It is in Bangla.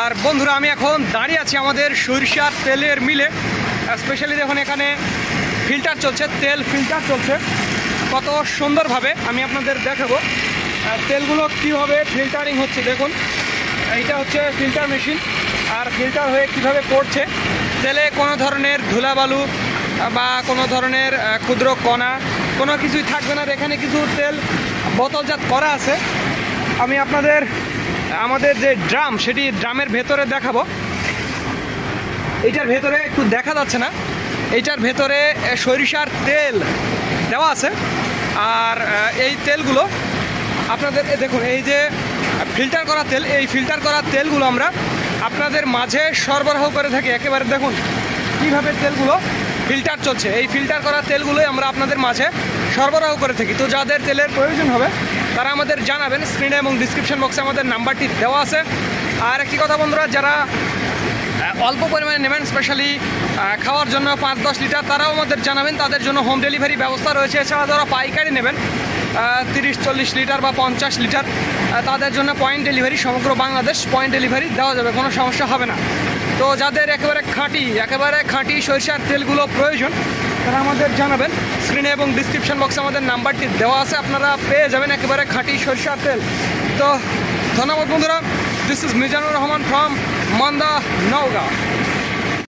আর বন্ধুরা আমি এখন দাঁড়িয়ে আছি আমাদের সরিষার তেলের মিলে। স্পেশালি দেখুন এখানে ফিল্টার চলছে, তেল ফিল্টার চলছে কত সুন্দরভাবে। আমি আপনাদের দেখাবো তেলগুলো কীভাবে ফিল্টারিং হচ্ছে। দেখুন এইটা হচ্ছে ফিল্টার মেশিন, আর ফিল্টার হয়ে কিভাবে পড়ছে। তেলে কোনো ধরনের ধুলাবালু বা কোনো ধরনের ক্ষুদ্র কণা কোনো কিছুই থাকবে না। এখানে কিছু তেল বোতলজাত করা আছে। আমি আপনাদের আমাদের যে ড্রাম সেটি ড্রামের ভেতরে দেখাবো। এইটার ভেতরে একটু দেখা যাচ্ছে না, এইটার ভেতরে সরিষার তেল দেওয়া আছে। আর এই তেলগুলো আপনাদের দেখুন, এই যে ফিল্টার করা তেল, এই ফিল্টার করা তেলগুলো আমরা আপনাদের মাঝে সরবরাহ করে থাকি। একেবারে দেখুন কীভাবে তেলগুলো ফিল্টার চলছে। এই ফিল্টার করা তেলগুলোই আমরা আপনাদের মাঝে সরবরাহ করে থাকি। তো যাদের তেলের প্রয়োজন হবে তারা আমাদের জানাবেন। স্ক্রিনে এবং ডিসক্রিপশন বক্সে আমাদের নাম্বারটি দেওয়া আছে। আর একটি কথা বন্ধুরা, যারা অল্প পরিমাণে নেবেন, স্পেশালি খাওয়ার জন্য 5-10 লিটার, তারাও আমাদের জানাবেন। তাদের জন্য হোম ডেলিভারি ব্যবস্থা রয়েছে। এছাড়া যারা পাইকারি নেবেন 30-40 লিটার বা 50 লিটার, তাদের জন্য পয়েন্ট ডেলিভারি, সমগ্র বাংলাদেশ পয়েন্ট ডেলিভারি দেওয়া যাবে, কোনো সমস্যা হবে না। তো যাদের একেবারে খাঁটি সরিষার তেলগুলো প্রয়োজন তারা আমাদের জানাবেন। স্ক্রিনে এবং ডিসক্রিপশন বক্সে আমাদের নাম্বারটি দেওয়া আছে, আপনারা পেয়ে যাবেন একেবারে খাঁটি সরিষার তেল। তো ধন্যবাদ বন্ধুরা। This is Mizanur Rahman from Manda, Naogaon.